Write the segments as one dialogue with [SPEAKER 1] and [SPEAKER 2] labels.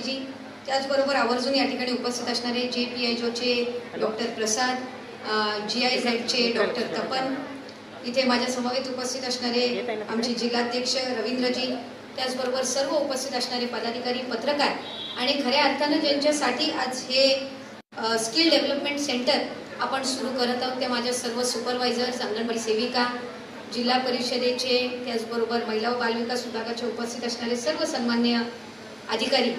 [SPEAKER 1] जी, त्याचबरोबर आवर्जून या ठिकाणी उपस्थित असणारे JPIJOचे डॉक्टर प्रसाद, GIZचे डॉक्टर तपन, इथे माझ्या समवेत उपस्थित असणारे आमचे जिल्हाध्यक्ष रवींद्रजी, त्याचबरोबर सर्व उपस्थित असणारे पदाधिकारी, पत्रकार आणि खऱ्या अर्थानं ज्यांच्यासाठी आज हे स्किल डेव्हलपमेंट सेंटर आपण सुरू करत आहोत त्या माझ्या सर्व सुपरवायझर्स, अंगणवाडी सेविका, जिल्हा परिषदेचे, त्याचबरोबर महिला व बालविकास विभागाचे उपस्थित असणारे सर्व सन्मान्य अधिकारी,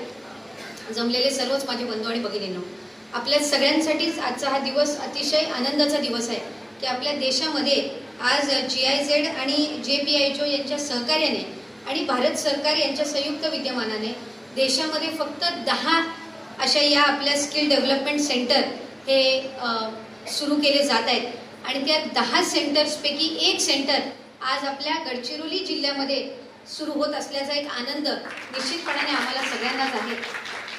[SPEAKER 1] जमलेले सर्वच माझे बंधू आणि भगिनींनो, आपल्या सगळ्यांसाठीच आजचा हा दिवस अतिशय आनंदाचा दिवस आहे की आपल्या देशामध्ये आज GIZ आणि JPIJO यांच्या सहकार्याने आणि भारत सरकार यांच्या संयुक्त विद्यमानाने देशामध्ये फक्त 10 अशा या आपल्या स्किल डेव्हलपमेंट सेंटर हे सुरू केले जात आहेत आणि त्या 10 सेंटर्सपैकी एक सेंटर आज आपल्या गडचिरोली जिल्ह्यामध्ये सुरू होत असल्याचा एक आनंद निश्चितपणाने आम्हाला सगळ्यांनाच आहे।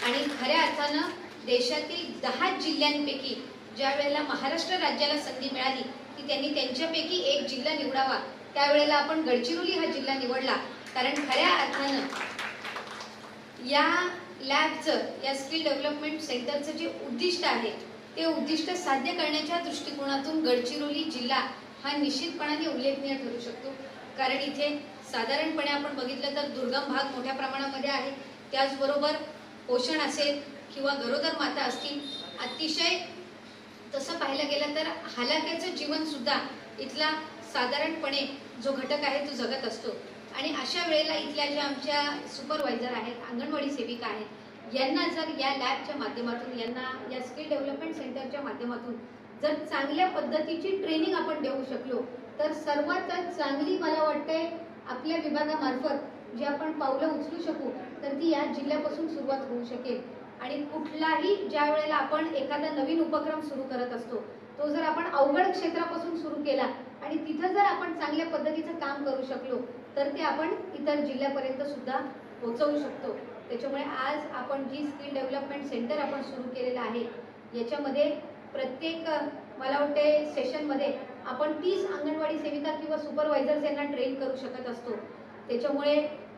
[SPEAKER 1] आणि खऱ्या अर्थानं देशातील 10 जिल्ह्यांपैकी ज्या वेळेला महाराष्ट्र राज्याला संधी मिळाली की त्यांनी त्यांच्यापैकी एक जिल्हा निवडावा, त्यावेळेला आपण गडचिरोली हा जिल्हा निवडला, कारण खऱ्या अर्थानं या लॅबचं, या स्किल डेव्हलपमेंट सेंटरचं जे उद्दिष्ट आहे ते उद्दिष्ट साध्य करण्याच्या दृष्टिकोनातून गडचिरोली जिल्हा हा निश्चितपणाने उल्लेखनीय ठरू शकतो। कारण इथे साधारणपणे आपण बघितलं तर दुर्गम भाग मोठ्या प्रमाणामध्ये आहे, त्याचबरोबर पोषण असेल किंवा गरोदर माता असतील, अतिशय तसं पाहायला गेलं तर हालाख्याचं जीवन सुद्धा इथला साधारणपणे जो घटक आहे तो जगत असतो। आणि अशा वेळेला इथल्या ज्या आमच्या सुपरवायझर आहेत, अंगणवाडी सेविका आहेत, यांना जर या लॅबच्या माध्यमातून, यांना या स्किल डेव्हलपमेंट सेंटरच्या माध्यमातून जर चांगल्या पद्धतीची ट्रेनिंग आपण देऊ शकलो तर सर्वात चांगली मला वाटते आपल्या विभागामार्फत जी आपण पावलं उचलू शकू तर ती या जिल्ह्यापासून सुरुवात होऊ शकेल। आणि कुठलाही ज्या वेळेला आपण एखादा नवीन उपक्रम सुरू करत असतो तो जर आपण अवघड क्षेत्रापासून सुरू केला आणि तिथं जर आपण चांगल्या पद्धतीचं काम करू शकलो तर ते आपण इतर जिल्ह्यापर्यंत सुद्धा पोहोचवू शकतो। त्याच्यामुळे आज आपण जी स्किल डेव्हलपमेंट सेंटर आपण सुरू केलेलं आहे याच्यामध्ये प्रत्येक मला वाटते सेशनमध्ये आपण 30 अंगणवाडी सेविका किंवा सुपरवायझर्स यांना ट्रेन करू शकत असतो। त्याच्यामुळे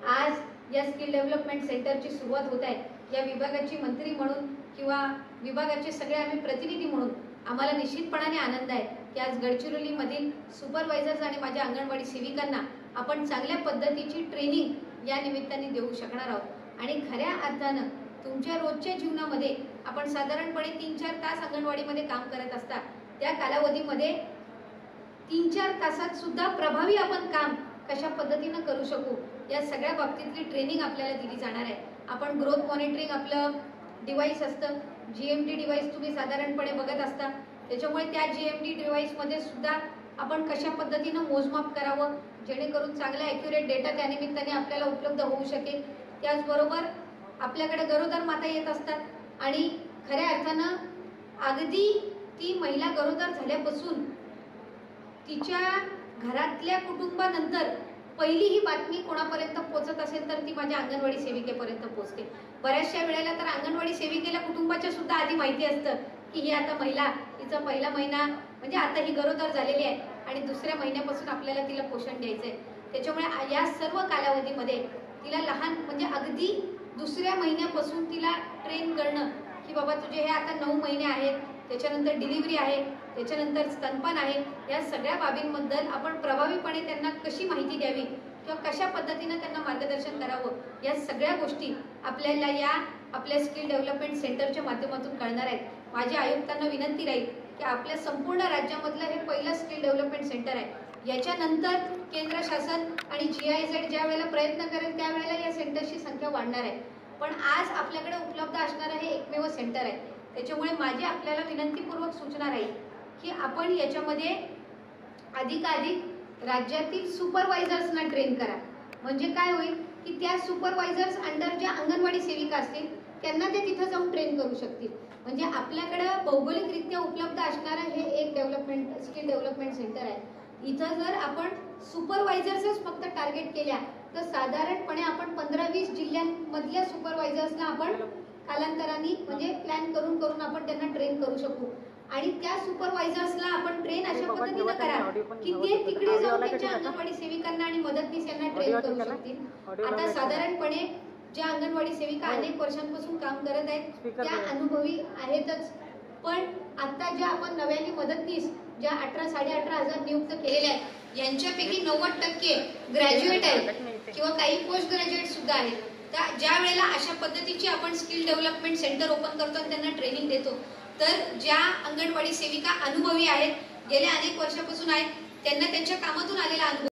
[SPEAKER 1] आज या स्किल डेव्हलपमेंट सेंटरची सुरुवात होत आहे। या विभागाची मंत्री म्हणून किंवा विभागाचे सगळे आम्ही प्रतिनिधी म्हणून आम्हाला निश्चितपणाने आनंद आहे की आज गडचिरोलीमधील सुपरवायझर्स आणि माझ्या अंगणवाडी सेविकांना आपण चांगल्या पद्धतीची ट्रेनिंग या निमित्ताने देऊ शकणार आहोत। आणि खऱ्या अर्थानं तुमच्या रोजच्या जीवनामध्ये आपण साधारणपणे 3-4 तास अंगणवाडीमध्ये काम करत असता, त्या कालावधीमध्ये 3-4 तासात सुद्धा प्रभावी आपण काम कशा पद्धतीनं करू शकू या सगळ्या बाबतीतली ट्रेनिंग आपल्याला दिली जाणार आहे। आपण ग्रोथ मॉनिटरिंग आपलं डिव्हाइस असतं, GMT डिव्हाइस तुम्ही साधारणपणे बघत असता, त्याच्यामुळे त्या GMT डिव्हाइसमध्ये सुद्धा आपण कशा पद्धतीनं मोजमाप करावं जेणेकरून चांगला ॲक्युरेट डेटा त्यानिमित्ताने आपल्याला उपलब्ध होऊ शकेल। त्याचबरोबर आपल्याकडे गरोदर माता येत असतात आणि खऱ्या अर्थानं अगदी ती महिला गरोदर झाल्यापासून तिच्या घरातल्या कुटुंबानंतर पहिली ही बातमी कोणापर्यंत पोहोचत असेल तर ती माझ्या अंगणवाडी सेविकेपर्यंत पोहोचते। बऱ्याचशा वेळेला तर अंगणवाडी सेविकेला कुटुंबाच्या सुद्धा आधी माहिती असतं की ही आता महिला, हिचा पहिला महिना म्हणजे आता ही गरोदर झालेली आहे आणि दुसऱ्या महिन्यापासून आपल्याला तिला पोषण द्यायचंय। त्याच्यामुळे या सर्व कालावधीमध्ये तिला लहान म्हणजे अगदी दुसऱ्या महिन्यापासून तिला ट्रेन करणं की बाबा तुझे हे आता 9 महिने आहेत, त्याच्यानंतर डिलिव्हरी आहे, त्याच्यानंतर स्तनपान आहे, या सगळ्या बाबींबद्दल आपण प्रभावीपणे त्यांना कशी माहिती द्यावी किंवा कशा पद्धतीनं त्यांना मार्गदर्शन करावं या सगळ्या गोष्टी आपल्याला या आपल्या स्किल डेव्हलपमेंट सेंटरच्या माध्यमातून कळणार आहेत। माझ्या आयुक्तांना विनंती राहील की आपल्या संपूर्ण राज्यामधलं हे पहिलं स्किल डेव्हलपमेंट सेंटर आहे। याच्यानंतर केंद्र शासन आणि GIZ ज्या वेळेला प्रयत्न करेल त्यावेळेला या सेंटरची संख्या वाढणार आहे, पण आज आपल्याकडे उपलब्ध असणारं हे एकमेव सेंटर आहे। त्याच्यामुळे माझी आपल्याला विनंतीपूर्वक सूचना राहील की आपण याच्यामध्ये अधिकाधिक राज्यातील सुपरवायझर्सना ट्रेन करा। म्हणजे काय होईल की त्या सुपरवायझर्स अंडर ज्या अंगणवाडी सेविका असतील त्यांना ते तिथं जाऊन ट्रेन करू शकतील। म्हणजे आपल्याकडं भौगोलिकरित्या उपलब्ध असणारं हे एक स्किल डेव्हलपमेंट सेंटर आहे। इथं जर आपण सुपरवायझर्सच फक्त टार्गेट केल्या तर साधारणपणे आपण 15-20 जिल्ह्यांमधल्या सुपरवायझर्सना आपण कालांतराने म्हणजे प्लॅन करून आपण त्यांना ट्रेन करू शकू आणि त्या सुपरवायझर्सला आपण ट्रेन अशा पद्धतीने करा की ते तिकडे जाऊन त्यांच्या अंगणवाडी सेविकांना आणि मदतनीस यांना ट्रेन करू शकतील। आता साधारणपणे ज्या अंगणवाडी सेविका अनेक वर्षांपासून काम करत आहेत त्या अनुभवी आहेतच, पण आता ज्या आपण नव्याने मदतनीस ज्या 18,500 नियुक्त केलेल्या आहेत यांच्यापैकी 90% ग्रॅज्युएट आहेत किंवा काही पोस्ट ग्रॅज्युएट सुद्धा आहेत. तर ज्या वेळेला अशा पद्धतीची आपण स्किल डेव्हलपमेंट सेंटर ओपन करतो आणि त्यांना ट्रेनिंग देतो, तर ज्या अंगणवाडी सेविका अनुभवी आहेत, गेल्या अनेक वर्षापासून आहेत, त्यांना त्यांच्या कामातून आलेला अनुभव